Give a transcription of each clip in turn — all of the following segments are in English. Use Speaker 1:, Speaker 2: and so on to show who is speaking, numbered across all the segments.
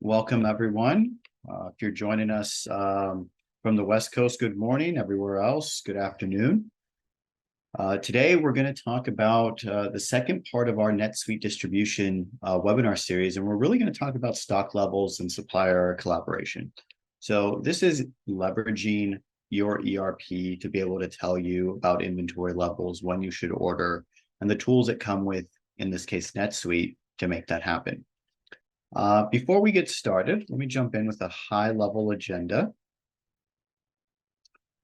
Speaker 1: Welcome, everyone. If you're joining us from the West Coast, good morning. Everywhere else, good afternoon. Today, we're going to talk about the second part of our NetSuite distribution webinar series, and we're really going to talk about stock levels and supplier collaboration. So this is leveraging your ERP to be able to tell you about inventory levels, when you should order, and the tools that come with, in this case, NetSuite, to make that happen. Before we get started, let me jump in with a high-level agenda.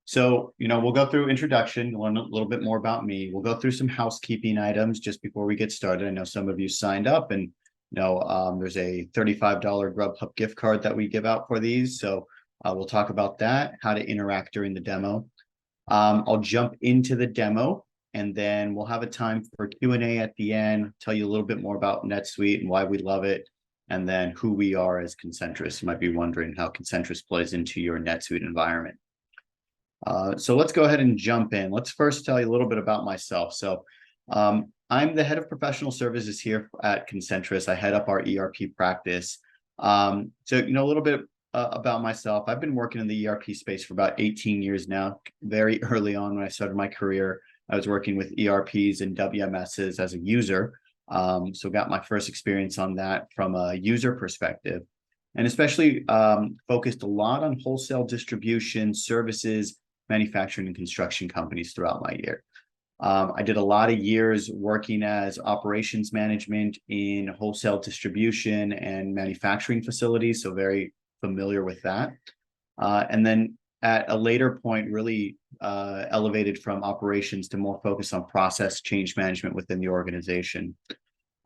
Speaker 1: So, we'll go through introduction, learn a little bit more about me. We'll go through some housekeeping items just before we get started. I know some of you signed up, and there's a $35 Grubhub gift card that we give out for these. So we'll talk about that, how to interact during the demo. I'll jump into the demo, and then we'll have a time for Q&A at the end, tell you a little bit more about NetSuite and why we love it, and then who we are as Concentrus. You might be wondering how Concentrus plays into your NetSuite environment. So let's go ahead and jump in. Let's first tell you a little bit about myself. So I'm the head of professional services here at Concentrus. I head up our ERP practice. So a little bit about myself. I've been working in the ERP space for about 18 years now. Very early on when I started my career, I was working with ERPs and WMSs as a user. So got my first experience on that from a user perspective, and especially focused a lot on wholesale distribution, services, manufacturing, and construction companies throughout my year. I did a lot of years working as operations management in wholesale distribution and manufacturing facilities, so very familiar with that. And then at a later point, really elevated from operations to more focus on process change management within the organization.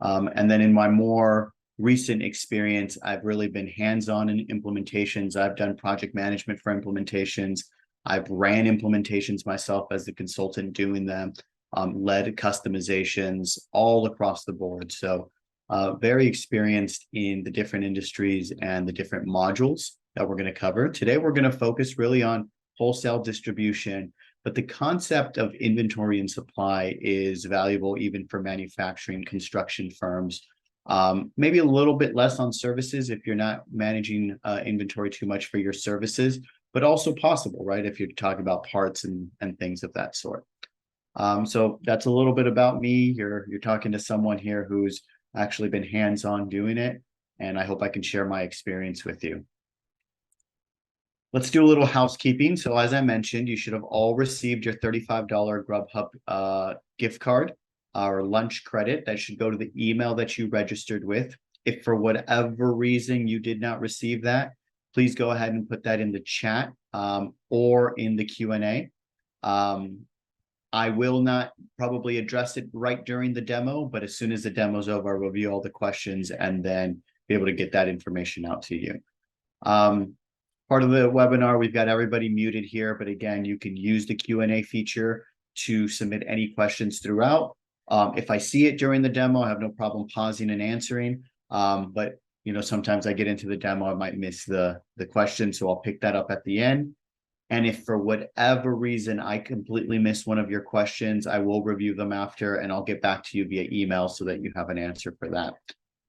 Speaker 1: And then in my more recent experience, I've really been hands-on in implementations. I've done project management for implementations. I've ran implementations myself as the consultant doing them, led customizations all across the board. So very experienced in the different industries and the different modules that we're going to cover. Today, we're going to focus really on wholesale distribution, but the concept of inventory and supply is valuable even for manufacturing, construction firms. Maybe a little bit less on services if you're not managing inventory too much for your services, but also possible, right? If you're talking about parts and things of that sort. So that's a little bit about me. You're talking to someone here who's actually been hands-on doing it, and I hope I can share my experience with you. Let's do a little housekeeping. So as I mentioned, you should have all received your $35 Grubhub gift card or lunch credit. That should go to the email that you registered with. If for whatever reason you did not receive that, please go ahead and put that in the chat or in the Q&A. I will not probably address it right during the demo, but as soon as the demo's over, I'll review all the questions and then be able to get that information out to you. Part of the webinar, we've got everybody muted here, but again, you can use the Q&A feature to submit any questions throughout. If I see it during the demo, I have no problem pausing and answering. But sometimes I get into the demo, I might miss the question, so I'll pick that up at the end. And if for whatever reason I completely miss one of your questions, I will review them after, and I'll get back to you via email so that you have an answer for that.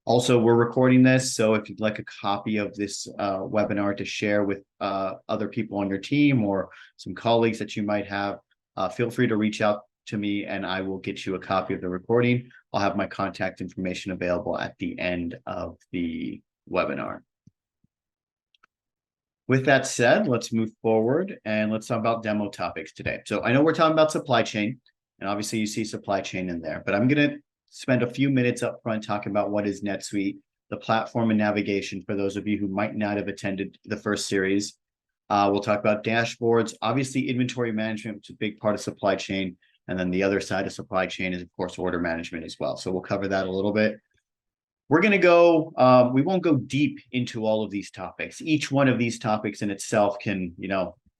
Speaker 1: Also, we're recording this, so if you'd like a copy of this webinar to share with other people on your team or some colleagues that you might have, feel free to reach out to me and I will get you a copy of the recording. I'll have my contact information available at the end of the webinar. With that said, let's move forward and let's talk about demo topics today. So I know we're talking about supply chain, and obviously you see supply chain in there, but I'm going to spend a few minutes up front talking about what is NetSuite, the platform and navigation for those of you who might not have attended the first series. We'll talk about dashboards, obviously inventory management, which is a big part of supply chain. And then the other side of supply chain is, of course, order management as well. So we'll cover that a little bit. We're going to go, we won't go deep into all of these topics. Each one of these topics in itself can,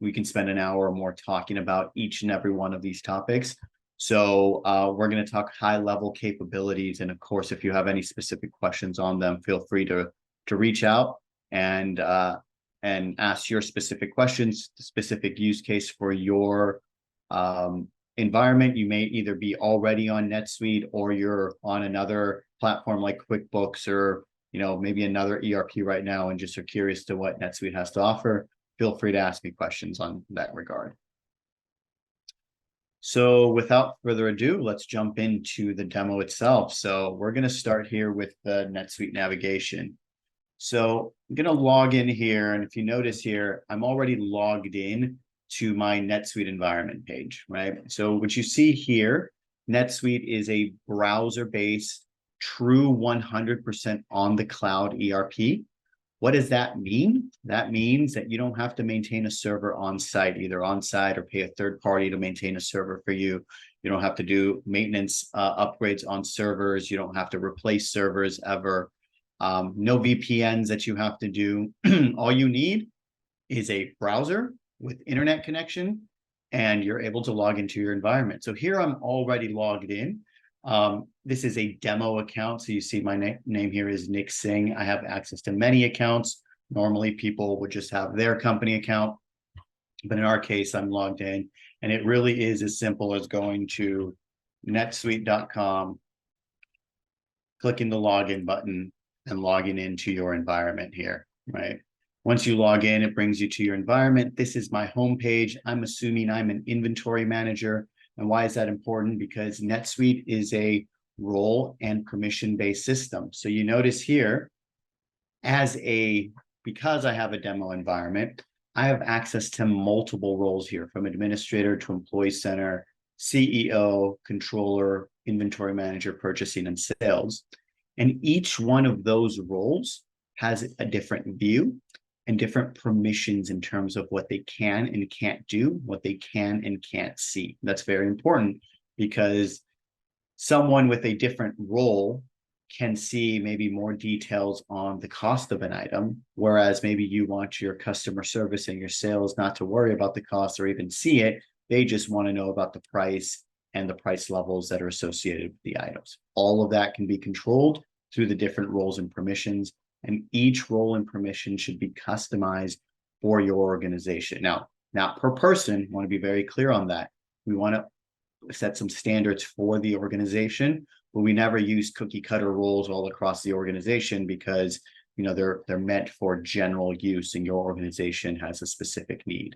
Speaker 1: we can spend an hour or more talking about each and every one of these topics. So we're going to talk high-level capabilities. And of course, if you have any specific questions on them, feel free to reach out and ask your specific questions, the specific use case for your environment. You may either be already on NetSuite or you're on another platform like QuickBooks or maybe another ERP right now and just are curious to what NetSuite has to offer. Feel free to ask me questions on that regard. So without further ado, let's jump into the demo itself. So we're going to start here with the NetSuite navigation. So I'm going to log in here. And if you notice here, I'm already logged in to my NetSuite environment page, right? So what you see here, NetSuite is a browser-based, true 100% on the cloud ERP. What does that mean? That means that you don't have to maintain a server on site, either on site or pay a third party to maintain a server for you. You don't have to do maintenance upgrades on servers. You don't have to replace servers ever. No VPNs that you have to do. All you need is a browser with internet connection, and you're able to log into your environment. So here I'm already logged in. This is a demo account. So you see my name here is Nick Singh. I have access to many accounts. Normally people would just have their company account, but in our case, I'm logged in, and it really is as simple as going to netsuite.com, clicking the login button and logging into your environment here, right? Once you log in, it brings you to your environment. This is my homepage. I'm assuming I'm an inventory manager. And why is that important? Because NetSuite is a role and permission-based system. So you notice here, because I have a demo environment, I have access to multiple roles here, from administrator to employee center, CEO, controller, inventory manager, purchasing, and sales. And each one of those roles has a different view and different permissions in terms of what they can and can't do, what they can and can't see. That's very important, because someone with a different role can see maybe more details on the cost of an item, whereas maybe you want your customer service and your sales not to worry about the cost or even see it. They just want to know about the price and the price levels that are associated with the items. All of that can be controlled through the different roles and permissions, and each role and permission should be customized for your organization. Now, not per person, I want to be very clear on that. We want to set some standards for the organization, but we never use cookie cutter roles all across the organization, because they're meant for general use and your organization has a specific need.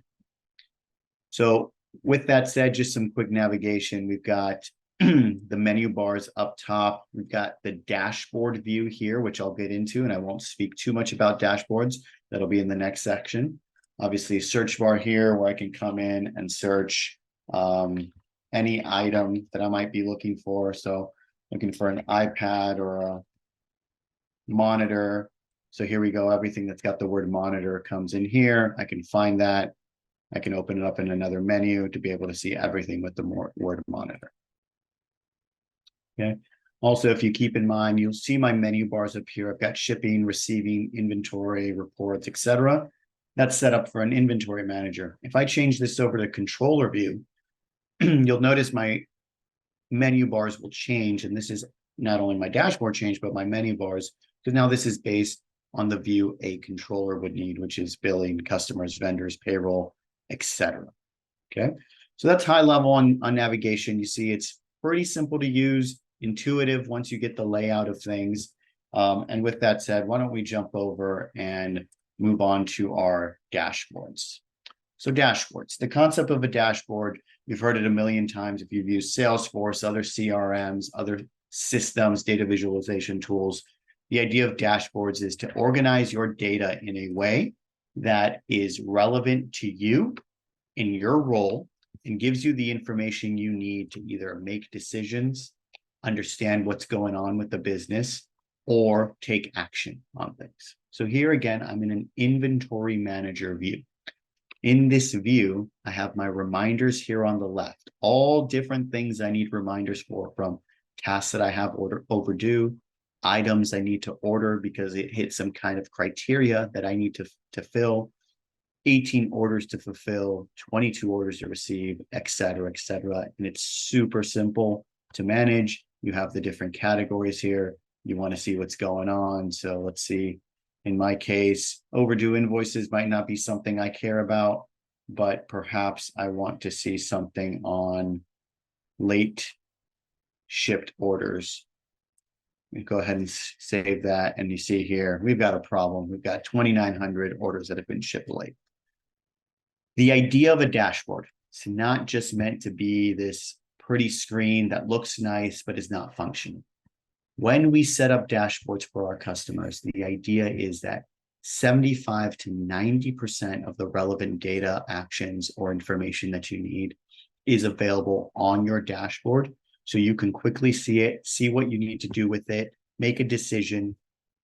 Speaker 1: So with that said, just some quick navigation. We've got the menu bars up top. We've got the dashboard view here, which I'll get into, and I won't speak too much about dashboards. That'll be in the next section. Obviously, search bar here where I can come in and search any item that I might be looking for. So looking for an iPad or a monitor. So here we go. Everything that's got the word monitor comes in here. I can find that. I can open it up in another menu to be able to see everything with the word monitor. Okay. Also, if you keep in mind, you'll see my menu bars up here. I've got shipping, receiving, inventory, reports, etc. That's set up for an inventory manager. If I change this over to controller view, you'll notice my menu bars will change. And this is not only my dashboard change, but my menu bars, because now this is based on the view a controller would need, which is billing, customers, vendors, payroll, etc. Okay. So that's high level on navigation. You see it's pretty simple to use, intuitive once you get the layout of things. And with that said, why don't we jump over and move on to our dashboards. So dashboards, the concept of a dashboard, you've heard it a million times if you've used Salesforce, other CRMs, other systems, data visualization tools. The idea of dashboards is to organize your data in a way that is relevant to you in your role and gives you the information you need to either make decisions, understand what's going on with the business, or take action on things. So here again, I'm in an inventory manager view. In this view, I have my reminders here on the left, all different things I need reminders for, from tasks that I have overdue, items I need to order because it hits some kind of criteria that I need to fill, 18 orders to fulfill, 22 orders to receive, et cetera, et cetera. And it's super simple to manage. You have the different categories here. You want to see what's going on. So let's see. In my case, overdue invoices might not be something I care about, but perhaps I want to see something on late shipped orders. We go ahead and save that. And you see here, we've got a problem. We've got 2,900 orders that have been shipped late. The idea of a dashboard, it's not just meant to be this pretty screen that looks nice, but is not functional. When we set up dashboards for our customers, the idea is that 75 to 90% of the relevant data, actions, or information that you need is available on your dashboard. So you can quickly see it, see what you need to do with it, make a decision,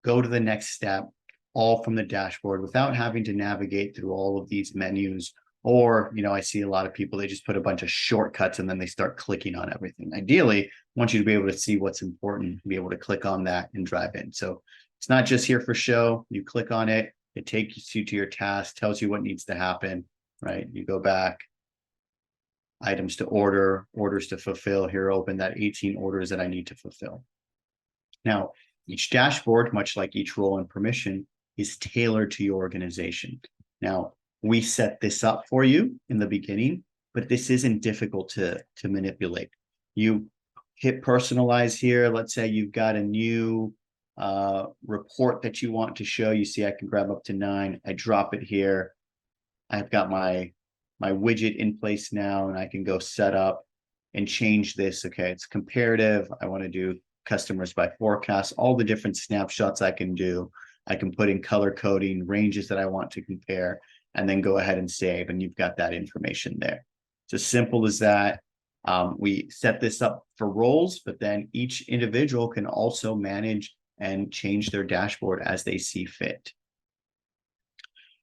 Speaker 1: go to the next step, all from the dashboard without having to navigate through all of these menus. Or, I see a lot of people, they just put a bunch of shortcuts and then they start clicking on everything. Ideally, I want you to be able to see what's important, be able to click on that and drive in. So it's not just here for show. You click on it, it takes you to your task, tells you what needs to happen, right? You go back, items to order, orders to fulfill. Here, open that 18 orders that I need to fulfill. Now, each dashboard, much like each role and permission, is tailored to your organization. Now, we set this up for you in the beginning, but this isn't difficult to manipulate. You hit personalize here. Let's say you've got a new report that you want to show. You see, I can grab up to 9. I drop it here. I've got my widget in place now, and I can go set up and change this. Okay, it's comparative. I want to do customers by forecast, all the different snapshots I can do. I can put in color coding, ranges that I want to compare, and then go ahead and save, and you've got that information there. It's as simple as that. We set this up for roles, but then each individual can also manage and change their dashboard as they see fit.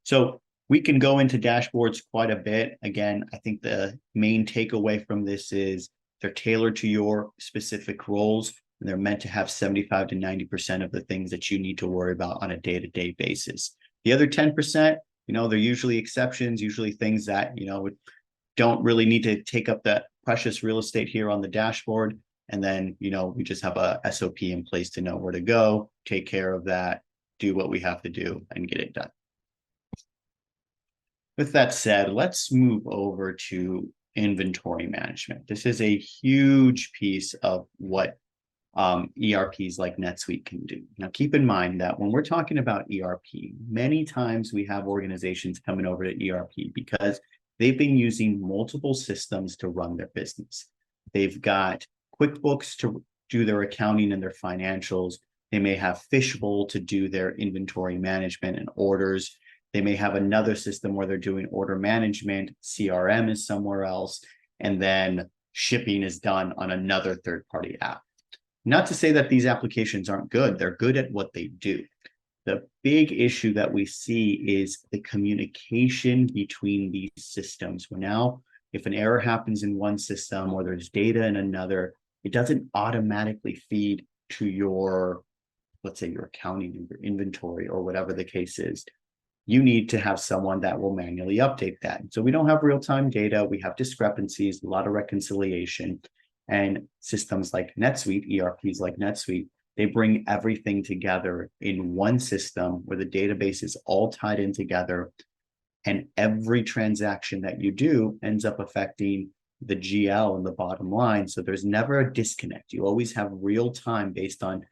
Speaker 1: So we can go into dashboards quite a bit. Again, I think the main takeaway from this is they're tailored to your specific roles, and they're meant to have 75 to 90% of the things that you need to worry about on a day-to-day basis. The other 10%, they're usually exceptions, usually things that, don't really need to take up that precious real estate here on the dashboard. And then, we just have a SOP in place to know where to go, take care of that, do what we have to do, and get it done. With that said, let's move over to inventory management. This is a huge piece of what ERPs like NetSuite can do. Now, keep in mind that when we're talking about ERP, many times we have organizations coming over to ERP because they've been using multiple systems to run their business. They've got QuickBooks to do their accounting and their financials. They may have Fishbowl to do their inventory management and orders. They may have another system where they're doing order management, CRM is somewhere else, and then shipping is done on another third-party app. Not to say that these applications aren't good. They're good at what they do. The big issue that we see is the communication between these systems. Where now, if an error happens in one system or there's data in another, it doesn't automatically feed to your, let's say, your accounting, your inventory, or whatever the case is. You need to have someone that will manually update that. So we don't have real-time data. We have discrepancies, a lot of reconciliation. And systems like NetSuite, ERPs like NetSuite, they bring everything together in one system where the database is all tied in together. And every transaction that you do ends up affecting the GL and the bottom line. So there's never a disconnect. You always have real time based on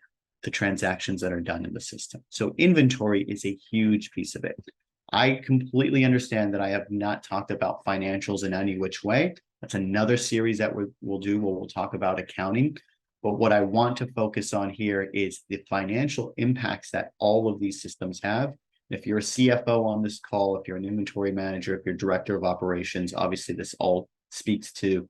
Speaker 1: the transactions that are done in the system. So inventory is a huge piece of it. I completely understand that I have not talked about financials in any which way. That's another series that we'll do where we'll talk about accounting. But what I want to focus on here is the financial impacts that all of these systems have. If you're a CFO on this call, if you're an inventory manager, if you're director of operations, obviously this all speaks to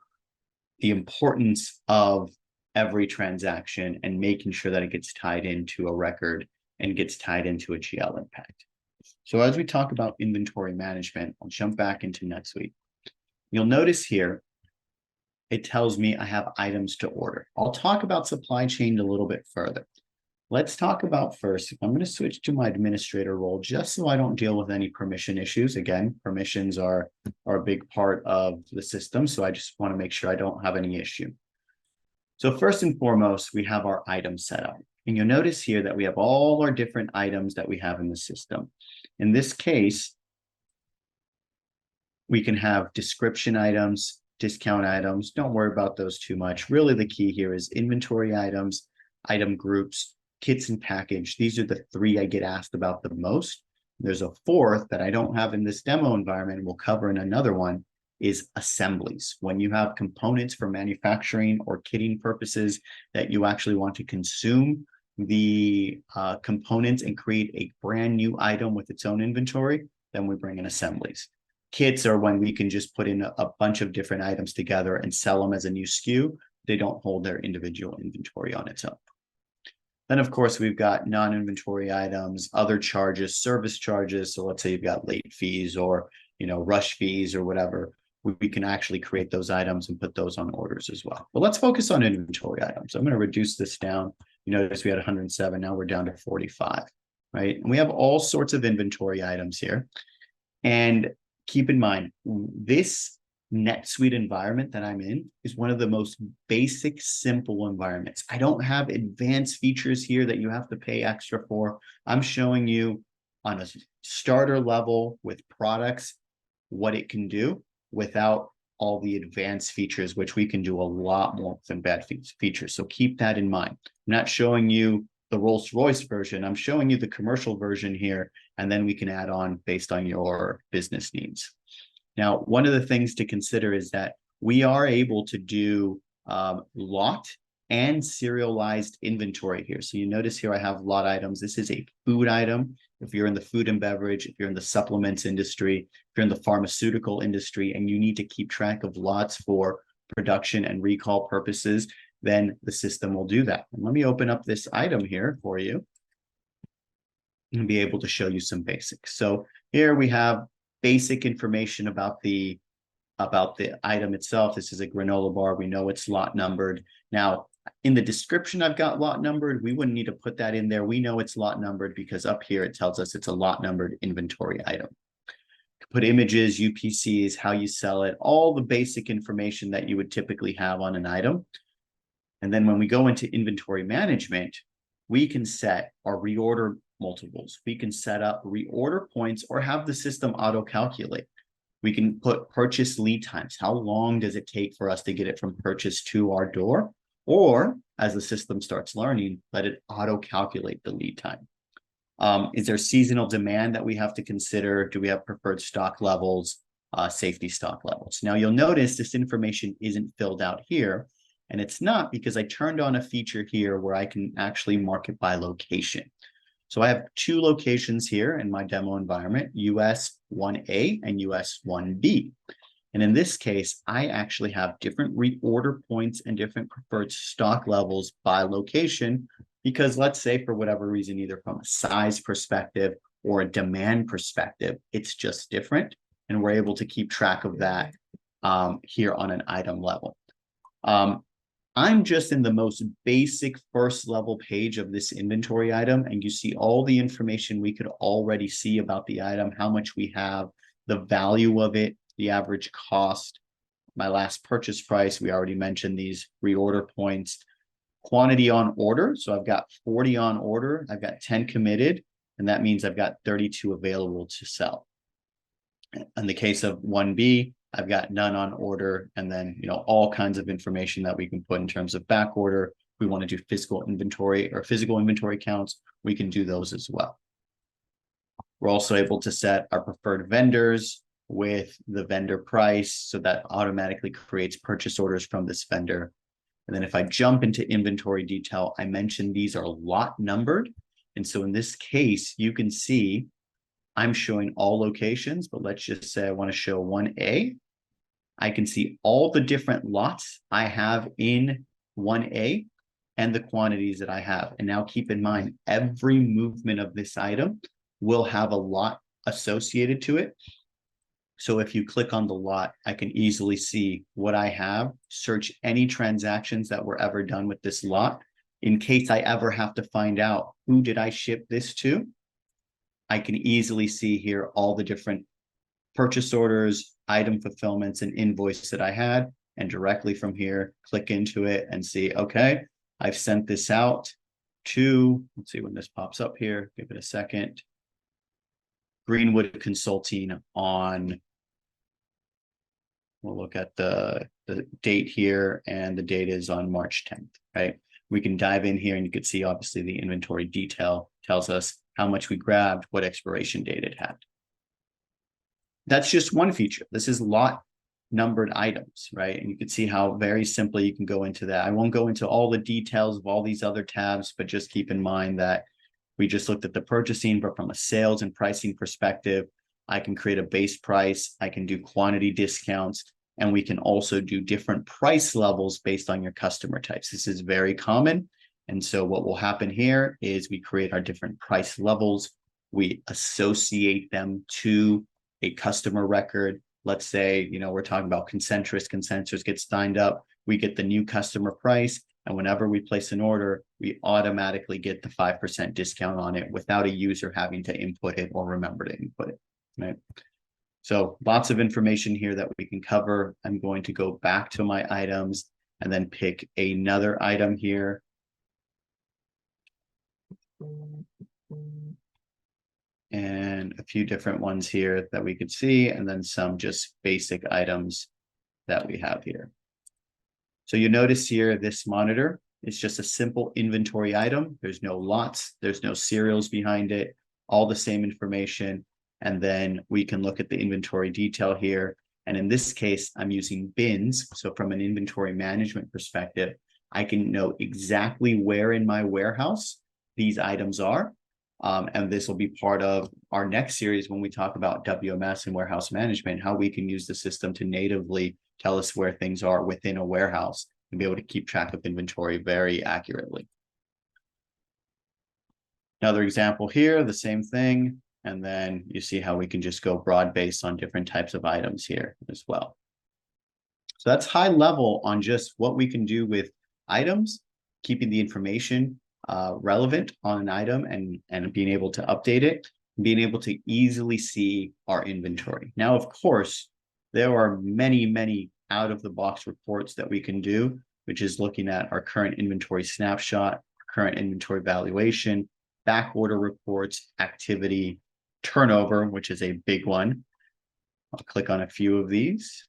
Speaker 1: the importance of every transaction and making sure that it gets tied into a record and gets tied into a GL impact. So as we talk about inventory management, I'll jump back into NetSuite. You'll notice here, it tells me I have items to order. I'll talk about supply chain a little bit further. Let's talk about first, I'm going to switch to my administrator role just so I don't deal with any permission issues. Again, permissions are a big part of the system, so I just want to make sure I don't have any issue. So first and foremost, we have our items set up. And you'll notice here that we have all our different items that we have in the system. In this case, we can have description items, discount items. Don't worry about those too much. Really, the key here is inventory items, item groups, kits and package. These are the three I get asked about the most. There's a fourth that I don't have in this demo environment, and we'll cover in another one, is assemblies. When you have components for manufacturing or kitting purposes that you actually want to consume the components and create a brand new item with its own inventory, then we bring in assemblies. Kits are when we can just put in a bunch of different items together and sell them as a new SKU. They don't hold their individual inventory on its own. Then, of course, we've got non-inventory items, other charges, service charges. So let's say you've got late fees or rush fees or whatever. We can actually create those items and put those on orders as well. But let's focus on inventory items. I'm going to reduce this down. You notice we had 107. Now we're down to 45, right? And we have all sorts of inventory items here. And keep in mind, this NetSuite environment that I'm in is one of the most basic, simple environments. I don't have advanced features here that you have to pay extra for. I'm showing you on a starter level with products what it can do without all the advanced features, which we can do a lot more than bad features. So keep that in mind. I'm not showing you the Rolls-Royce version. I'm showing you the commercial version here, and then we can add on based on your business needs. Now, one of the things to consider is that we are able to do lot and serialized inventory here. So you notice here I have lot items. This is a food item. If you're in the food and beverage, if you're in the supplements industry, if you're in the pharmaceutical industry, and you need to keep track of lots for production and recall purposes, then the system will do that. And let me open up this item here for you and be able to show you some basics. So here we have basic information about the item itself. This is a granola bar. We know it's lot numbered. Now, in the description, I've got lot numbered. We wouldn't need to put that in there. We know it's lot numbered because up here it tells us it's a lot numbered inventory item. Put images, UPCs, how you sell it, all the basic information that you would typically have on an item. And then when we go into inventory management, we can set our reorder multiples. We can set up reorder points or have the system auto-calculate. We can put purchase lead times. How long does it take for us to get it from purchase to our door? Or as the system starts learning, let it auto-calculate the lead time. Is there seasonal demand that we have to consider? Do we have preferred stock levels, safety stock levels? Now you'll notice this information isn't filled out here, and it's not because I turned on a feature here where I can actually mark it by location. So I have two locations here in my demo environment, US 1A and US 1B. And in this case, I actually have different reorder points and different preferred stock levels by location, because let's say for whatever reason, either from a size perspective or a demand perspective, it's just different. And we're able to keep track of that here on an item level. I'm just in the most basic first level page of this inventory item, and you see all the information we could already see about the item, how much we have, the value of it, the average cost, my last purchase price. We already mentioned these reorder points, quantity on order. So I've got 40 on order. I've got 10 committed, and that means I've got 32 available to sell. In the case of 1B, I've got none on order, and then all kinds of information that we can put in terms of back order. If we want to do physical inventory or physical inventory counts, we can do those as well. We're also able to set our preferred vendors with the vendor price, so that automatically creates purchase orders from this vendor. And then if I jump into inventory detail, I mentioned these are lot numbered. And so in this case, you can see I'm showing all locations, but let's just say I want to show 1A. I can see all the different lots I have in 1A and the quantities that I have. And now keep in mind, every movement of this item will have a lot associated to it. So if you click on the lot, I can easily see what I have, search any transactions that were ever done with this lot. In case I ever have to find out who did I ship this to, I can easily see here all the different purchase orders, item fulfillments, and invoice that I had, and directly from here, click into it and see, okay, I've sent this out to, let's see when this pops up here, give it a second, Greenwood Consulting on we'll look at the date here, and the date is on March 10th, right? We can dive in here and you can see obviously the inventory detail tells us how much we grabbed, what expiration date it had. That's just one feature. This is lot numbered items, right? And you can see how very simply you can go into that. I won't go into all the details of all these other tabs, but just keep in mind that we just looked at the purchasing, but from a sales and pricing perspective, I can create a base price, I can do quantity discounts, and we can also do different price levels based on your customer types. This is very common. And so what will happen here is we create our different price levels. We associate them to a customer record. Let's say, we're talking about Concentrus gets signed up. We get the new customer price. And whenever we place an order, we automatically get the 5% discount on it without a user having to input it or remember to input it, right? So lots of information here that we can cover. I'm going to go back to my items and then pick another item here. And a few different ones here that we could see, and then some just basic items that we have here. So you notice here, this monitor is just a simple inventory item. There's no lots, there's no serials behind it, all the same information. And then we can look at the inventory detail here. And in this case, I'm using bins. So from an inventory management perspective, I can know exactly where in my warehouse these items are. And this will be part of our next series when we talk about WMS and warehouse management, how we can use the system to natively tell us where things are within a warehouse and be able to keep track of inventory very accurately. Another example here, the same thing. And then you see how we can just go broad based on different types of items here as well. So that's high level on just what we can do with items, keeping the information relevant on an item and being able to update it, being able to easily see our inventory. Now, of course, there are many out of the box reports that we can do, which is looking at our current inventory snapshot, current inventory valuation, back order reports, activity, turnover, which is a big one. I'll click on a few of these.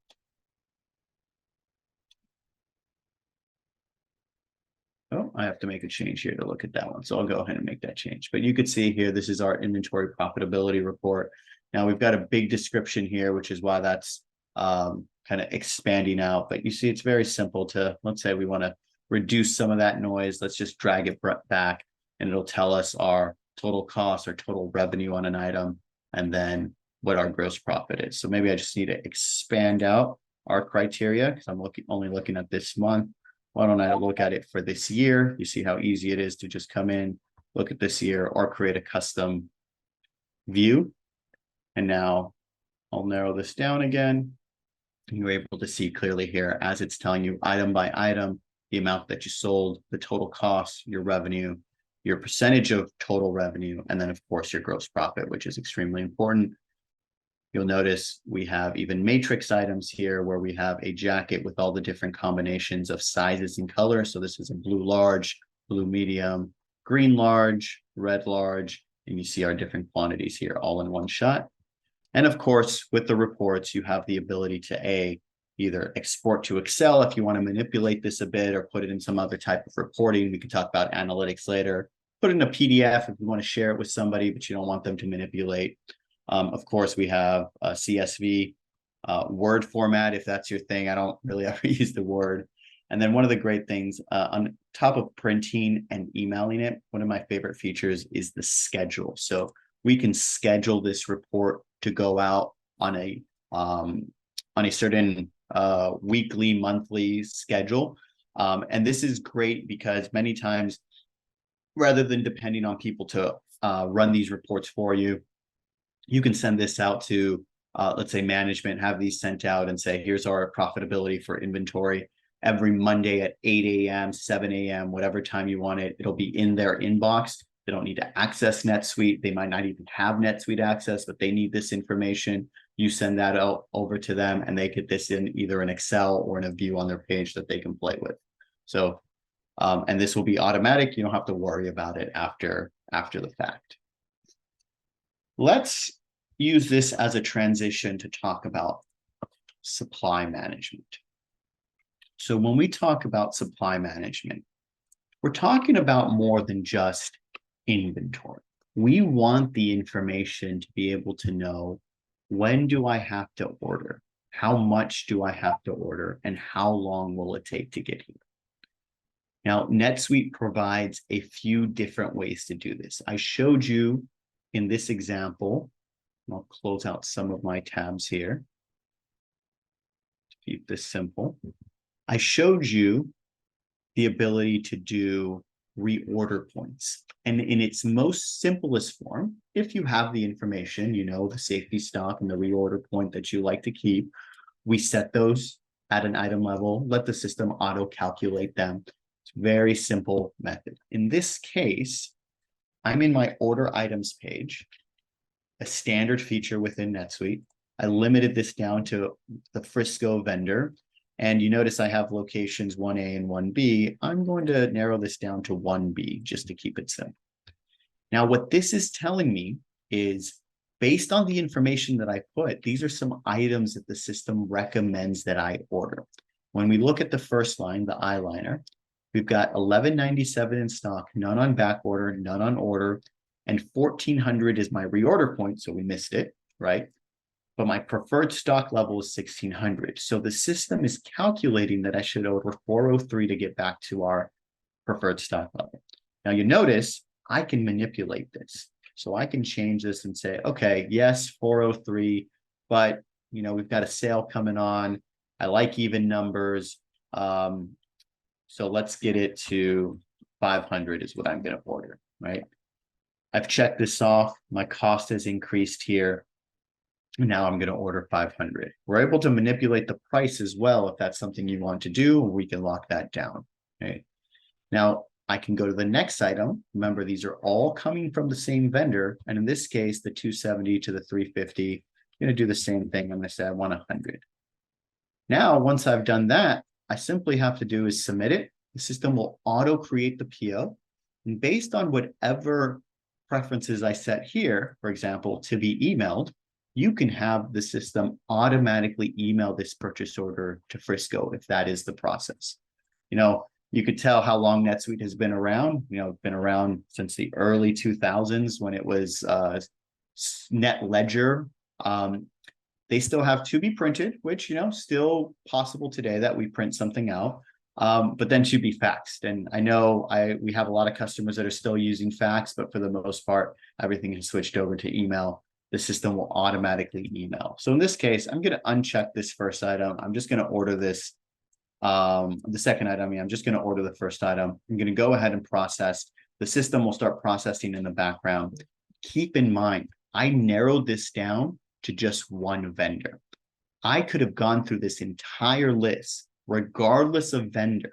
Speaker 1: Oh, I have to make a change here to look at that one. So I'll go ahead and make that change. But you could see here, this is our inventory profitability report. Now we've got a big description here, which is why that's kind of expanding out. But you see, it's very simple to, let's say we want to reduce some of that noise. Let's just drag it back and it'll tell us our total cost or total revenue on an item, and then what our gross profit is. So maybe I just need to expand out our criteria because I'm only looking at this month. Why don't I look at it for this year? You see how easy it is to just come in, look at this year, or create a custom view. And now I'll narrow this down again. And you're able to see clearly here as it's telling you item by item, the amount that you sold, the total cost, your revenue, your percentage of total revenue, and then of course your gross profit, which is extremely important. You'll notice we have even matrix items here where we have a jacket with all the different combinations of sizes and colors. So this is a blue large, blue medium, green large, red large, and you see our different quantities here all in one shot. And of course, with the reports, you have the ability to either export to Excel if you want to manipulate this a bit, or put it in some other type of reporting. We can talk about analytics later. Put it in a PDF if you want to share it with somebody, but you don't want them to manipulate. Of course, we have a CSV Word format, if that's your thing. I don't really ever use the Word. And then one of the great things on top of printing and emailing it, one of my favorite features is the schedule. So we can schedule this report to go out on a certain weekly, monthly schedule. And this is great because many times, rather than depending on people to run these reports for you, you can send this out to, let's say, management, have these sent out and say, here's our profitability for inventory every Monday at 8 a.m., 7 a.m., whatever time you want it. It'll be in their inbox. They don't need to access NetSuite. They might not even have NetSuite access, but they need this information. You send that out over to them and they get this in either an Excel or in a view on their page that they can play with. So, and this will be automatic. You don't have to worry about it after the fact. Let's use this as a transition to talk about supply management. So when we talk about supply management, we're talking about more than just inventory. We want the information to be able to know, when do I have to order? How much do I have to order? And how long will it take to get here? Now, NetSuite provides a few different ways to do this. I showed you in this example, I'll close out some of my tabs here to keep this simple. I showed you the ability to do reorder points. And in its most simplest form, if you have the information, you know, the safety stock and the reorder point that you like to keep, we set those at an item level, let the system auto calculate them. It's a very simple method. In this case, I'm in my order items page, a standard feature within NetSuite. I limited this down to the Frisco vendor. And you notice I have locations 1A and 1B. I'm going to narrow this down to 1B just to keep it simple. Now, what this is telling me is, based on the information that I put, these are some items that the system recommends that I order. When we look at the first line, the eyeliner, we've got 1197 in stock, none on back order, none on order, and 1400 is my reorder point, so we missed it, right? But my preferred stock level is 1600. So the system is calculating that I should order 403 to get back to our preferred stock level. Now you notice I can manipulate this. So I can change this and say, okay, yes, 403, but you know, we've got a sale coming on. I like even numbers. So let's get it to 500 is what I'm going to order, right? I've checked this off. My cost has increased here. Now I'm going to order 500. We're able to manipulate the price as well if that's something you want to do. We can lock that down. Okay. Now I can go to the next item. Remember, these are all coming from the same vendor. And in this case, the 270 to the 350, I'm going to do the same thing. I'm going to say I want 100. Now, once I've done that, I simply have to do is submit it. The system will auto create the PO. And based on whatever preferences I set here, for example, to be emailed, you can have the system automatically email this purchase order to Frisco if that is the process. You know, you could tell how long NetSuite has been around. You know, it's been around since the early 2000s when it was Net Ledger. They still have to be printed, which, you know, still possible today that we print something out, but then to be faxed. And I know we have a lot of customers that are still using fax, but for the most part, everything has switched over to email. The system will automatically email. So in this case, I'm going to uncheck this first item. I'm just going to order this. The second item, I'm just going to order the first item. I'm going to go ahead and process. The system will start processing in the background. Keep in mind, I narrowed this down to just one vendor. I could have gone through this entire list, regardless of vendor,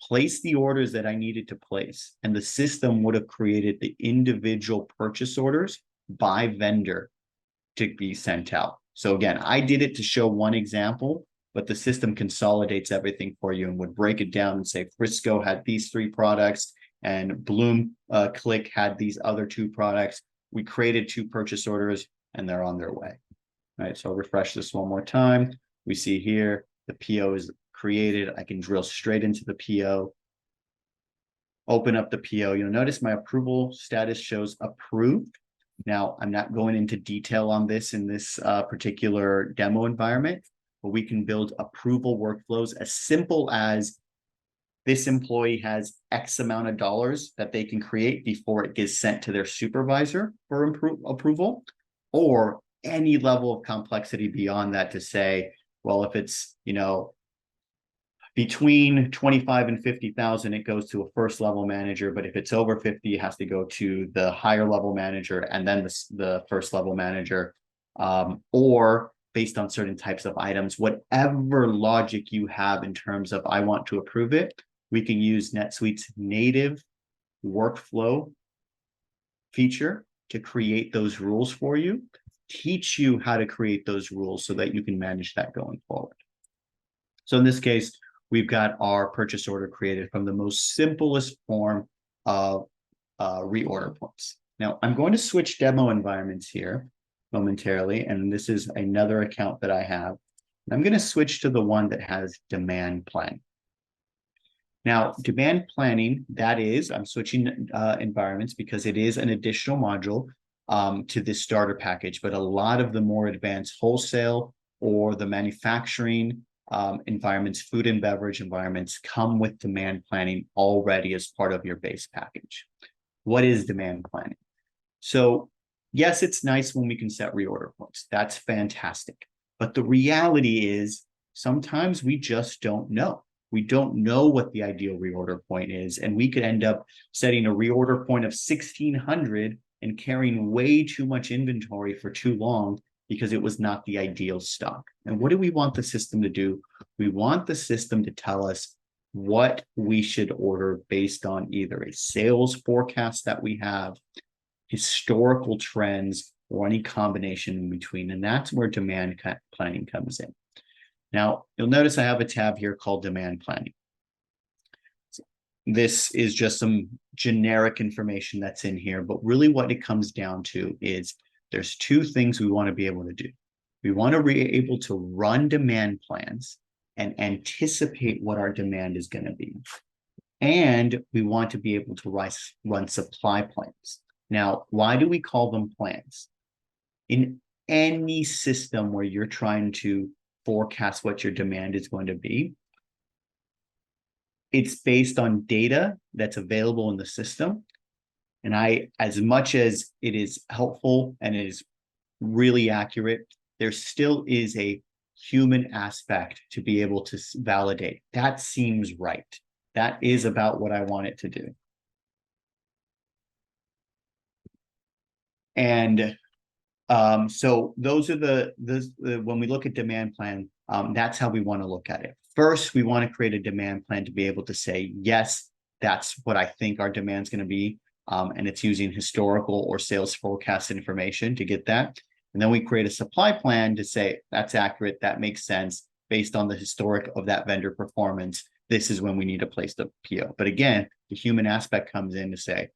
Speaker 1: place the orders that I needed to place, and the system would have created the individual purchase orders by vendor to be sent out. So again, I did it to show one example, but the system consolidates everything for you and would break it down and say Frisco had these 3 products and Bloom Click had these other 2 products. We created 2 purchase orders and they're on their way. All right, so I'll refresh this one more time. We see here the PO is created. I can drill straight into the PO, open up the PO. You'll notice my approval status shows approved. Now, I'm not going into detail on this in this particular demo environment, but we can build approval workflows as simple as this employee has X amount of dollars that they can create before it gets sent to their supervisor for approval, or any level of complexity beyond that to say, well, if it's, you know, between 25 and 50,000, it goes to a first level manager. But if it's over 50, it has to go to the higher level manager and then the first level manager, or based on certain types of items, whatever logic you have in terms of I want to approve it, we can use NetSuite's native workflow feature to create those rules for you, teach you how to create those rules so that you can manage that going forward. So in this case, we've got our purchase order created from the most simplest form of reorder points. Now, I'm going to switch demo environments here momentarily, and this is another account that I have. I'm going to switch to the one that has demand planning. Now, demand planning, that is, I'm switching environments because it is an additional module to this starter package, but a lot of the more advanced wholesale or the manufacturing environments, food and beverage environments come with demand planning already as part of your base package. What is demand planning? So yes, it's nice when we can set reorder points. That's fantastic. But the reality is sometimes we just don't know. We don't know what the ideal reorder point is. And we could end up setting a reorder point of 1,600 and carrying way too much inventory for too long because it was not the ideal stock. And what do we want the system to do? We want the system to tell us what we should order based on either a sales forecast that we have, historical trends, or any combination in between. And that's where demand planning comes in. Now, you'll notice I have a tab here called demand planning. This is just some generic information that's in here, but really what it comes down to is there's two things we want to be able to do. We want to be able to run demand plans and anticipate what our demand is going to be. And we want to be able to run supply plans. Now, why do we call them plans? In any system where you're trying to forecast what your demand is going to be, it's based on data that's available in the system. And as much as it is helpful and it is really accurate, there still is a human aspect to be able to validate. That seems right. That is about what I want it to do. And so those are when we look at demand plan, that's how we want to look at it. First, we want to create a demand plan to be able to say, yes, that's what I think our demand is going to be. And it's using historical or sales forecast information to get that. And then we create a supply plan to say, that's accurate, that makes sense. Based on the historic of that vendor performance, this is when we need to place the PO. But again, the human aspect comes in to say,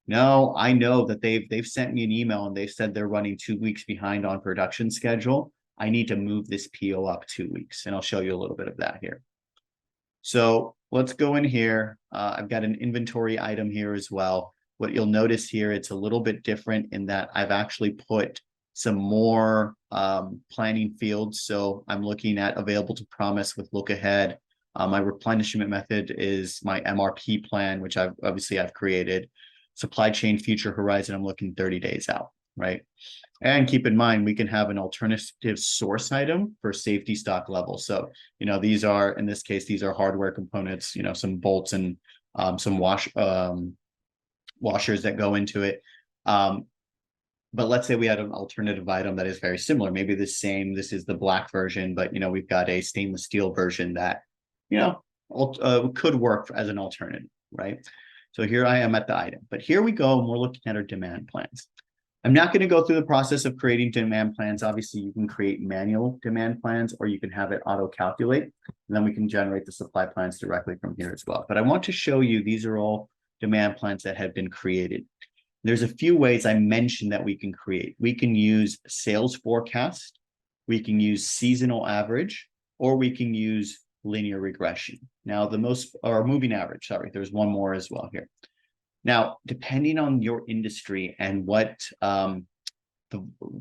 Speaker 1: no, I know that they've sent me an email and they've said they're running 2 weeks behind on production schedule. I need to move this PO up 2 weeks. And I'll show you a little bit of that here. So let's go in here. I've got an inventory item here as well. What you'll notice here, it's a little bit different in that I've actually put some more planning fields. So I'm looking at available to promise with look ahead. My replenishment method is my MRP plan, which I've created. Supply chain future horizon, I'm looking 30 days out, right? And keep in mind, we can have an alternative source item for safety stock level. So, these are, in this case, these are hardware components, some bolts and some washers that go into it. But let's say we had an alternative item that is very similar, maybe the same, this is the black version, but, we've got a stainless steel version that, could work as an alternative, right? So here I am at the item, but here we go, and we're looking at our demand plans. I'm not going to go through the process of creating demand plans. Obviously, you can create manual demand plans, or you can have it auto-calculate, and then we can generate the supply plans directly from here as well. But I want to show you, these are all demand plans that have been created. There's a few ways I mentioned that we can create. We can use sales forecast, we can use seasonal average, or we can use linear regression. Now, moving average, sorry, there's one more as well here. Now, depending on your industry and what the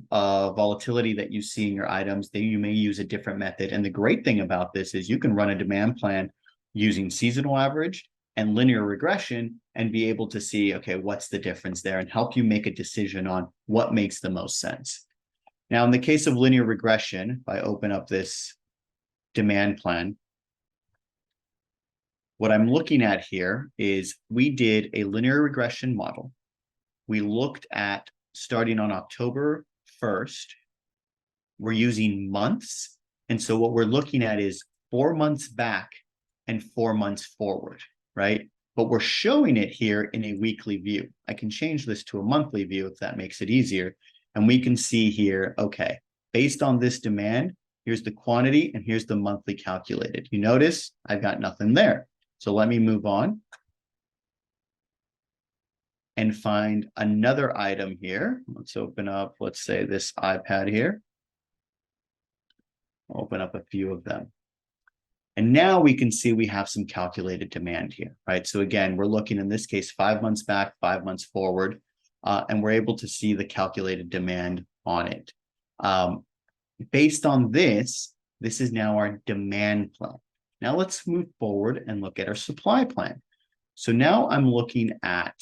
Speaker 1: volatility that you see in your items, then you may use a different method. And the great thing about this is you can run a demand plan using seasonal average and linear regression and be able to see, okay, what's the difference there, and help you make a decision on what makes the most sense. Now, in the case of linear regression, if I open up this demand plan, what I'm looking at here is we did a linear regression model. We looked at starting on October 1st, we're using months. And so what we're looking at is 4 months back and 4 months forward, right? But we're showing it here in a weekly view. I can change this to a monthly view if that makes it easier. And we can see here, okay, based on this demand, here's the quantity and here's the monthly calculated. You notice I've got nothing there. So let me move on and find another item here. Let's open up, let's say this iPad here. I'll open up a few of them. And now we can see we have some calculated demand here, right? So again, we're looking in this case, 5 months back, 5 months forward, and we're able to see the calculated demand on it. Based on this, this is now our demand plan. Now let's move forward and look at our supply plan. So now I'm looking at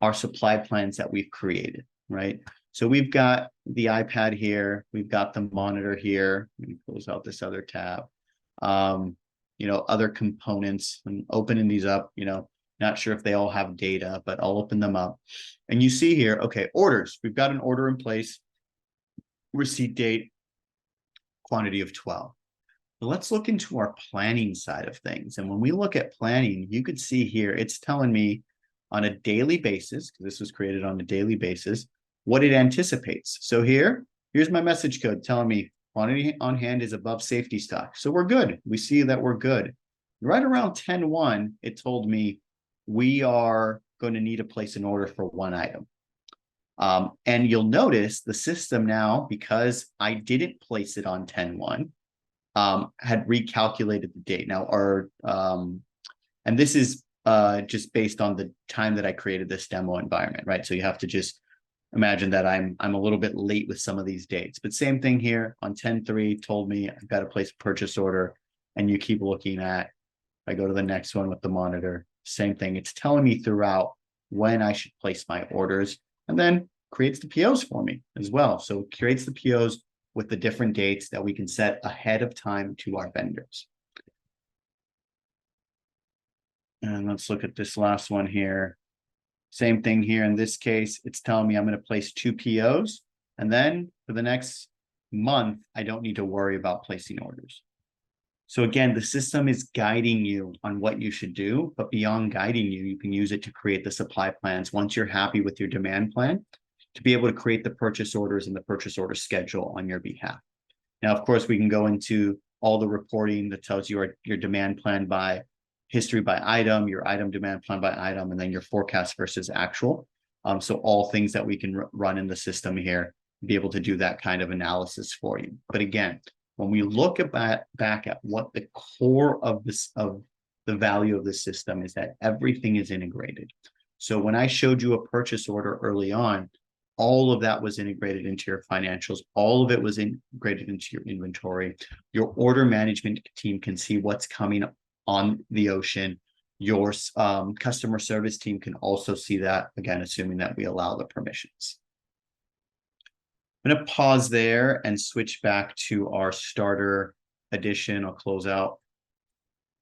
Speaker 1: our supply plans that we've created, right? So we've got the iPad here, we've got the monitor here. Let me close out this other tab. Other components. I'm opening these up, not sure if they all have data, but I'll open them up. And you see here, okay, orders. We've got an order in place, receipt date, quantity of 12. But let's look into our planning side of things. And when we look at planning, you could see here, it's telling me on a daily basis, because this was created on a daily basis, what it anticipates. So here's my message code telling me quantity on hand is above safety stock. So we're good. We see that we're good. Right around 10:1, it told me we are going to need to place an order for one item. And you'll notice the system now, because I didn't place it on 10:1, had recalculated the date. Now, and this is just based on the time that I created this demo environment, right? So you have to just imagine that I'm a little bit late with some of these dates, but same thing here on 10/3 told me I've got to place a purchase order, and you keep looking at, I go to the next one with the monitor, same thing. It's telling me throughout when I should place my orders, and then creates the POs for me as well. So it creates the POs with the different dates that we can set ahead of time to our vendors. And let's look at this last one here. Same thing here. In this case, it's telling me I'm going to place 2 POs. And then for the next month, I don't need to worry about placing orders. So again, the system is guiding you on what you should do, but beyond guiding you, you can use it to create the supply plans once you're happy with your demand plan, to be able to create the purchase orders and the purchase order schedule on your behalf. Now, of course, we can go into all the reporting that tells you your demand plan by history by item, your item demand plan by item, and then your forecast versus actual. So all things that we can run in the system here, be able to do that kind of analysis for you. But again, when we look back at what the core of the value of the system is, that everything is integrated. So when I showed you a purchase order early on, all of that was integrated into your financials. All of it was integrated into your inventory. Your order management team can see what's coming on the ocean. Your customer service team can also see that, again, assuming that we allow the permissions. I'm going to pause there and switch back to our starter edition. I'll close out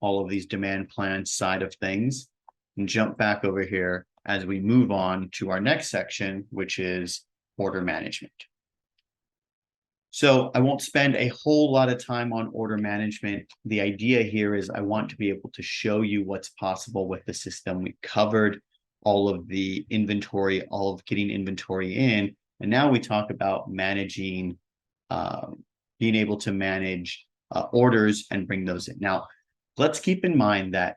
Speaker 1: all of these demand plan side of things and jump back over here as we move on to our next section, which is order management. So I won't spend a whole lot of time on order management. The idea here is I want to be able to show you what's possible with the system. We covered all of the inventory, all of getting inventory in, and now we talk about managing, being able to manage orders and bring those in. Now, let's keep in mind that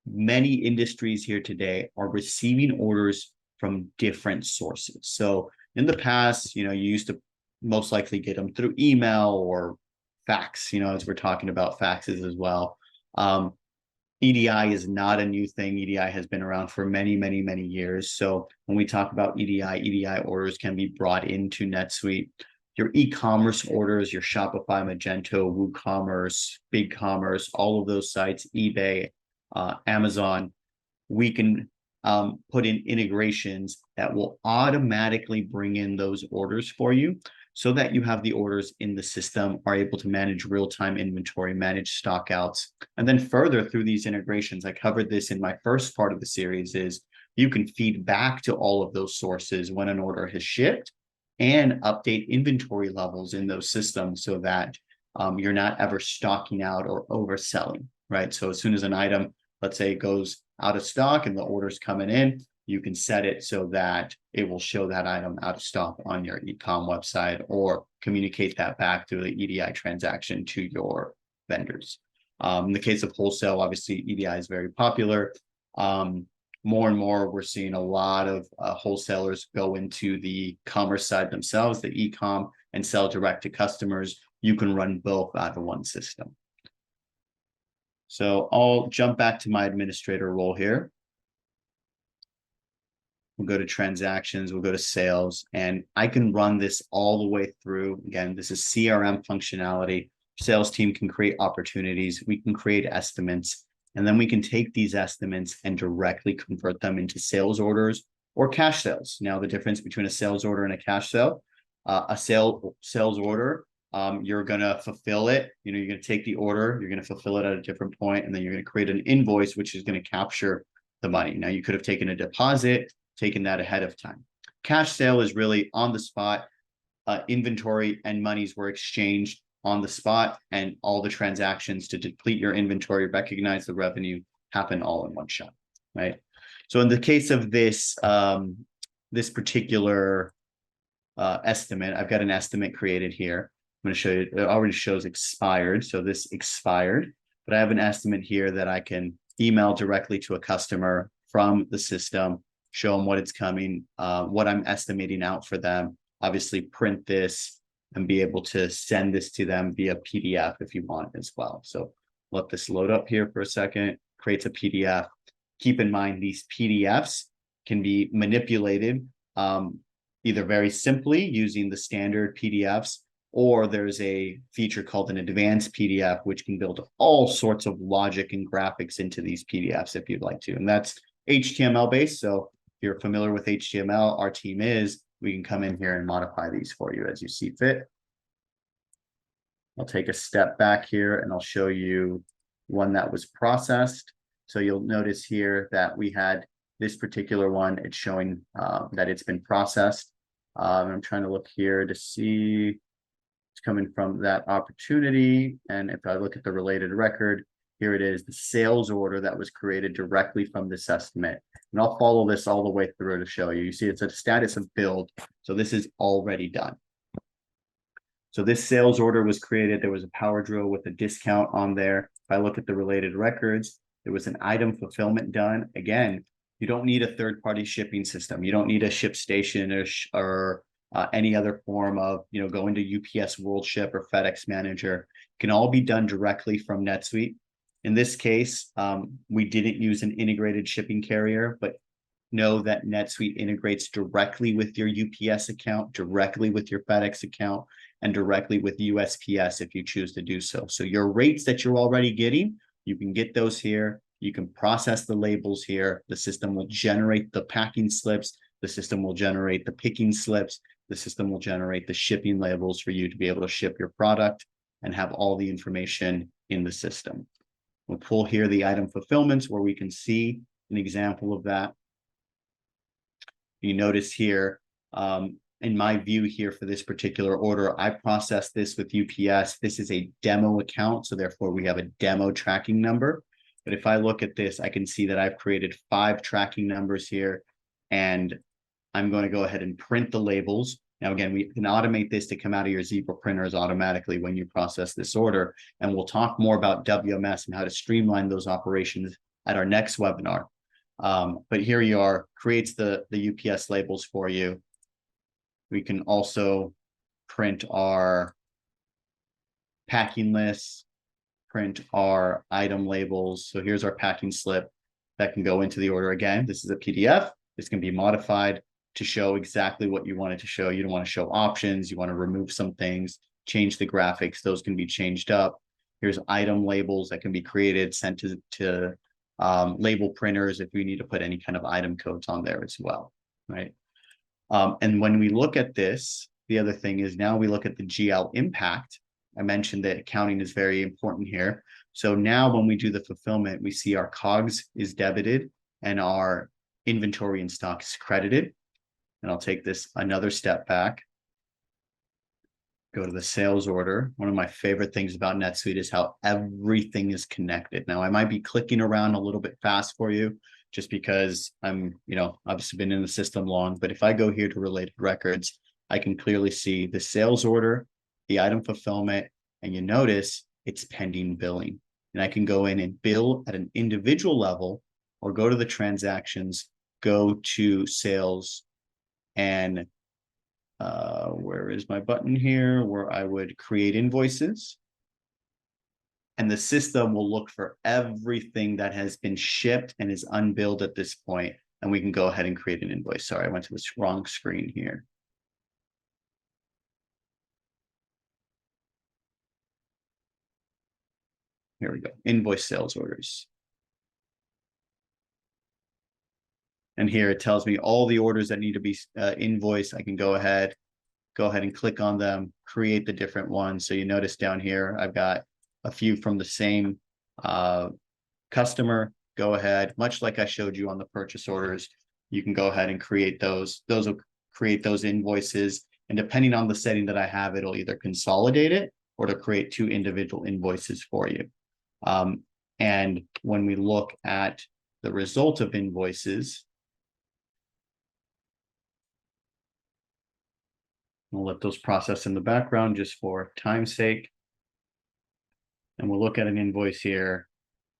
Speaker 1: many industries here today are receiving orders from different sources. So in the past, you used to most likely get them through email or fax, as we're talking about faxes as well. EDI is not a new thing. EDI has been around for many, many, many years. So when we talk about EDI orders can be brought into NetSuite. Your e-commerce orders, your Shopify, Magento, WooCommerce, BigCommerce, all of those sites, eBay, Amazon, we can put in integrations that will automatically bring in those orders for you so that you have the orders in the system, are able to manage real-time inventory, manage stockouts. And then further through these integrations, I covered this in my first part of the series, is you can feed back to all of those sources when an order has shipped and update inventory levels in those systems so that you're not ever stocking out or overselling, right? So as soon as an item, let's say, goes out of stock and the order's coming in, you can set it so that it will show that item out of stock on your e-com website, or communicate that back through the EDI transaction to your vendors. In the case of wholesale, obviously EDI is very popular. More and more, we're seeing a lot of wholesalers go into the commerce side themselves, the e-com, and sell direct to customers, you can run both out of one system. So I'll jump back to my administrator role here. We'll go to transactions, we'll go to sales, and I can run this all the way through. Again, this is CRM functionality. Sales team can create opportunities. We can create estimates, and then we can take these estimates and directly convert them into sales orders or cash sales. Now, the difference between a sales order and a cash sale, a sales order, you're going to fulfill it. You're going to take the order, you're going to fulfill it at a different point, and then you're going to create an invoice, which is going to capture the money. Now, you could have taken a deposit, taken that ahead of time. Cash sale is really on the spot. Inventory and monies were exchanged on the spot, and all the transactions to deplete your inventory, recognize the revenue, happen all in one shot, right? So in the case of this, this particular estimate, I've got an estimate created here. I'm going to show you, it already shows expired. So this expired, but I have an estimate here that I can email directly to a customer from the system, show them what it's coming, what I'm estimating out for them, obviously print this and be able to send this to them via PDF if you want as well. So let this load up here for a second, creates a PDF. Keep in mind, these PDFs can be manipulated either very simply using the standard PDFs, or there's a feature called an advanced PDF, which can build all sorts of logic and graphics into these PDFs if you'd like to. And that's HTML based. So if you're familiar with HTML, our team is, we can come in here and modify these for you as you see fit. I'll take a step back here and I'll show you one that was processed. So you'll notice here that we had this particular one, it's showing that it's been processed. I'm trying to look here to see it's coming from that opportunity. And if I look at the related record, here it is, the sales order that was created directly from this estimate. And I'll follow this all the way through to show you. You see, it's a status of build. So this is already done. So this sales order was created. There was a power drill with a discount on there. If I look at the related records, there was an item fulfillment done. Again, you don't need a third-party shipping system. You don't need a ShipStation or any other form of, going to UPS World Ship or FedEx Manager. It can all be done directly from NetSuite. In this case, we didn't use an integrated shipping carrier, but know that NetSuite integrates directly with your UPS account, directly with your FedEx account, and directly with USPS if you choose to do so. So your rates that you're already getting, you can get those here. You can process the labels here. The system will generate the packing slips. The system will generate the picking slips. The system will generate the shipping labels for you to be able to ship your product and have all the information in the system. We'll pull here the item fulfillments where we can see an example of that. You notice here, in my view here for this particular order, I processed this with UPS. This is a demo account, so therefore we have a demo tracking number. But if I look at this, I can see that I've created 5 tracking numbers here, and I'm going to go ahead and print the labels. Now, again, we can automate this to come out of your Zebra printers automatically when you process this order. And we'll talk more about WMS and how to streamline those operations at our next webinar. But here you are, creates the UPS labels for you. We can also print our packing lists, print our item labels. So here's our packing slip that can go into the order. Again, this is a PDF. This can be modified to show exactly what you want it to show. You don't want to show options. You want to remove some things, change the graphics. Those can be changed up. Here's item labels that can be created, sent to label printers if we need to put any kind of item codes on there as well, right? And when we look at this, the other thing is now we look at the GL impact. I mentioned that accounting is very important here. So now when we do the fulfillment, we see our COGS is debited and our inventory in stock is credited. And I'll take this another step back. Go to the sales order. One of my favorite things about NetSuite is how everything is connected. Now, I might be clicking around a little bit fast for you just because I'm, obviously been in the system long. But if I go here to related records, I can clearly see the sales order, the item fulfillment, and you notice it's pending billing. And I can go in and bill at an individual level or go to the transactions, go to sales, and where is my button here where I would create invoices. And the system will look for everything that has been shipped and is unbilled at this point, and we can go ahead and create an invoice. Sorry, I went to this wrong screen here. Here we go, invoice sales orders. And here it tells me all the orders that need to be invoiced. I can go ahead and click on them, create the different ones. So you notice down here, I've got a few from the same customer. Go ahead, much like I showed you on the purchase orders, you can go ahead and create those. Those will create those invoices. And depending on the setting that I have, it'll either consolidate it or to create two individual invoices for you. And when we look at the result of invoices, we'll let those process in the background just for time's sake. And we'll look at an invoice here.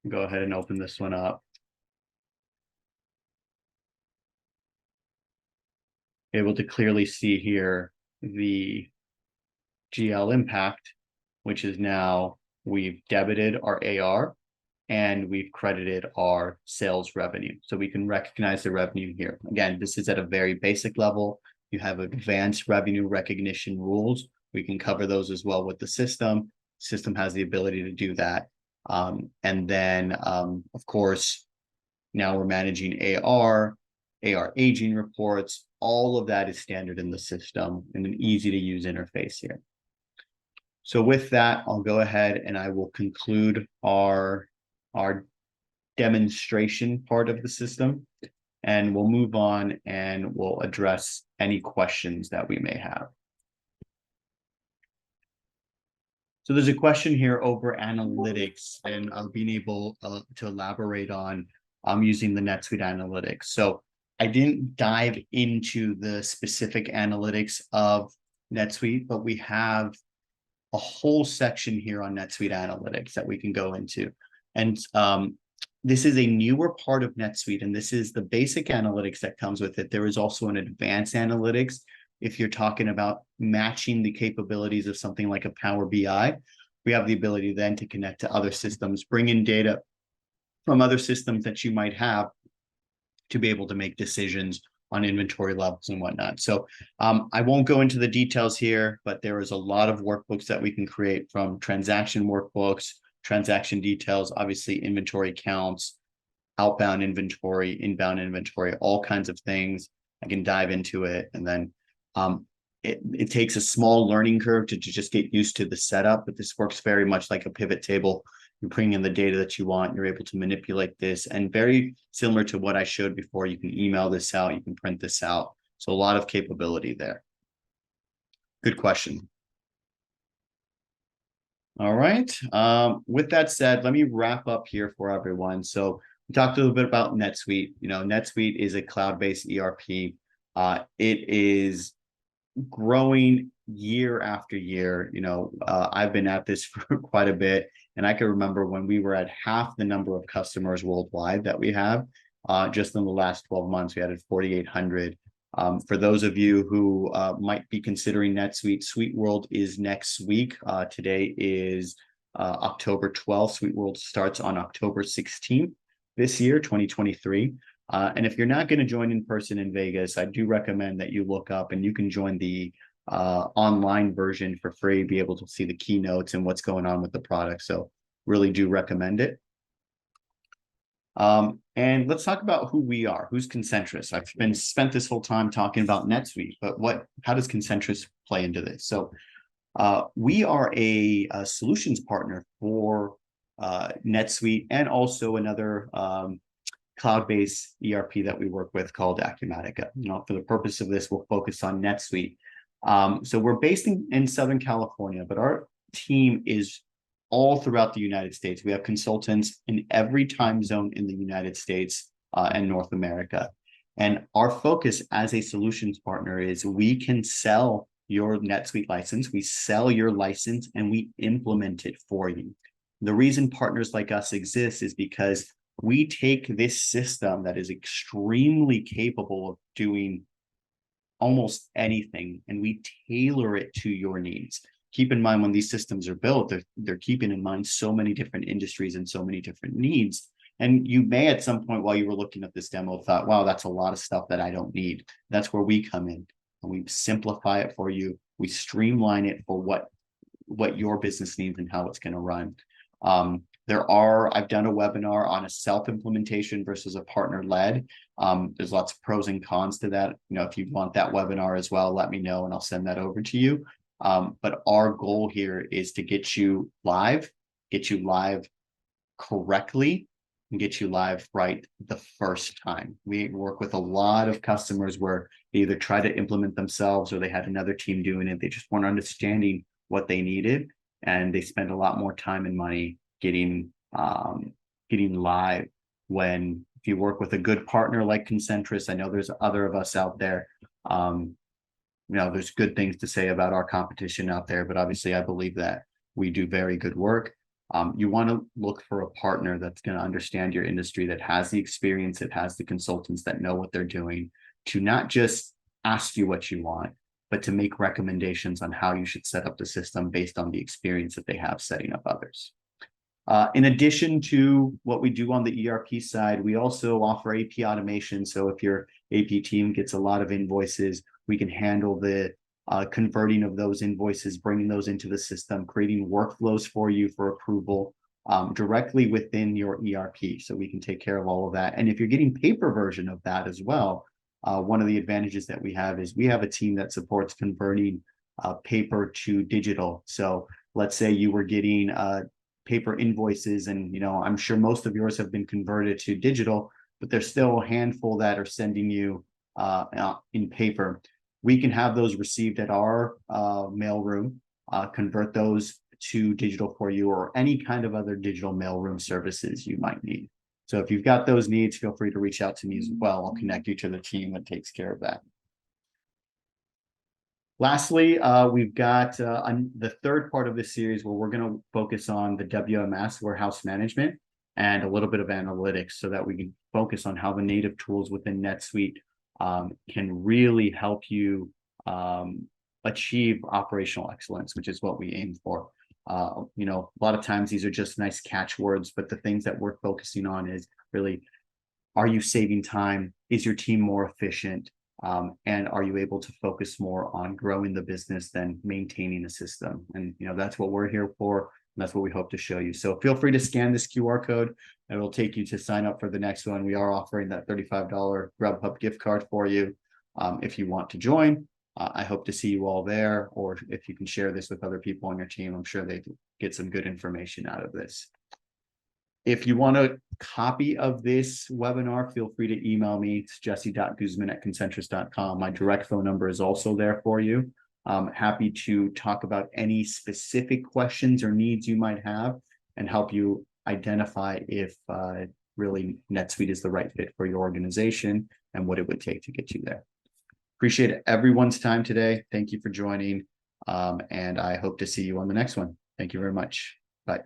Speaker 1: Go ahead and open this one up. Able to clearly see here the GL impact, which is now we've debited our AR and we've credited our sales revenue. So we can recognize the revenue here. Again, this is at a very basic level. You have advanced revenue recognition rules. We can cover those as well with the system. System has the ability to do that. And then, of course, now we're managing AR aging reports. All of that is standard in the system and an easy to use interface here. So with that, I'll go ahead and I will conclude our demonstration part of the system, and we'll move on and we'll address any questions that we may have. So there's a question here over analytics and being able to elaborate on using the NetSuite analytics. So I didn't dive into the specific analytics of NetSuite, but we have a whole section here on NetSuite analytics that we can go into. And this is a newer part of NetSuite, and this is the basic analytics that comes with it. There is also an advanced analytics. If you're talking about matching the capabilities of something like a Power BI, we have the ability then to connect to other systems, bring in data from other systems that you might have to be able to make decisions on inventory levels and whatnot. So I won't go into the details here, but there is a lot of workbooks that we can create, from transaction workbooks, transaction details, obviously inventory counts, outbound inventory, inbound inventory, all kinds of things. I can dive into it. And then it takes a small learning curve to just get used to the setup, but this works very much like a pivot table. You bring in the data that you want, you're able to manipulate this, and very similar to what I showed before, you can email this out, you can print this out. So a lot of capability there. Good question. All right. With that said, let me wrap up here for everyone. So we talked a little bit about NetSuite. You know, NetSuite is a cloud-based ERP. It is growing year after year. You know, I've been at this for quite a bit, and I can remember when we were at half the number of customers worldwide that we have. Just in the last 12 months, we added 4,800. For those of you who might be considering NetSuite, SuiteWorld is next week. Today is October 12th. SuiteWorld starts on October 16th this year, 2023. And if you're not going to join in person in Vegas, I do recommend that you look up and you can join the online version for free, be able to see the keynotes and what's going on with the product. So really do recommend it. And let's talk about who we are. Who's Concentrus? I've spent this whole time talking about NetSuite, but how does Concentrus play into this? So we are a solutions partner for NetSuite and also another cloud-based ERP that we work with called Acumatica. You know, for the purpose of this, we'll focus on NetSuite. So we're based in Southern California, but our team is all throughout the United States. We have consultants in every time zone in the United States and North America. And our focus as a solutions partner is we can sell your NetSuite license, we sell your license, and we implement it for you. The reason partners like us exist is because we take this system that is extremely capable of doing almost anything, and we tailor it to your needs. Keep in mind, when these systems are built, they're keeping in mind so many different industries and so many different needs. And you may at some point while you were looking at this demo thought, wow, that's a lot of stuff that I don't need. That's where we come in and we simplify it for you. We streamline it for what your business needs and how it's going to run. I've done a webinar on a self-implementation versus a partner-led. There's lots of pros and cons to that. If you want that webinar as well, let me know and I'll send that over to you. But our goal here is to get you live correctly, and get you live right the first time. We work with a lot of customers where they either try to implement themselves or they had another team doing it. They just weren't understanding what they needed, and they spend a lot more time and money getting live. When if you work with a good partner like Concentris, I know there's other of us out there. There's good things to say about our competition out there, but obviously I believe that we do very good work. You want to look for a partner that's going to understand your industry, that has the experience, that has the consultants that know what they're doing, to not just ask you what you want, but to make recommendations on how you should set up the system based on the experience that they have setting up others. In addition to what we do on the ERP side, we also offer AP automation. So if your AP team gets a lot of invoices, we can handle the converting of those invoices, bringing those into the system, creating workflows for you for approval directly within your ERP. So we can take care of all of that. And if you're getting paper version of that as well, one of the advantages that we have is we have a team that supports converting paper to digital. So let's say you were getting paper invoices, and I'm sure most of yours have been converted to digital, but there's still a handful that are sending you in paper. We can have those received at our mailroom, convert those to digital for you, or any kind of other digital mailroom services you might need. So if you've got those needs, feel free to reach out to me as well. I'll connect you to the team that takes care of that. Lastly, we've got the third part of this series where we're going to focus on the WMS, warehouse management, and a little bit of analytics, so that we can focus on how the native tools within NetSuite can really help you achieve operational excellence, which is what we aim for. A lot of times these are just nice catchwords, but the things that we're focusing on is really, are you saving time? Is your team more efficient? And are you able to focus more on growing the business than maintaining a system? And that's what we're here for. And that's what we hope to show you. So feel free to scan this QR code, and it'll take you to sign up for the next one. We are offering that $35 Grubhub gift card for you if you want to join. I hope to see you all there, or if you can share this with other people on your team, I'm sure they get some good information out of this. If you want a copy of this webinar, feel free to email me. It's jesse.guzman@concentris.com. My direct phone number is also there for you. I'm happy to talk about any specific questions or needs you might have and help you identify if really NetSuite is the right fit for your organization and what it would take to get you there. Appreciate everyone's time today. Thank you for joining, and I hope to see you on the next one. Thank you very much. Bye.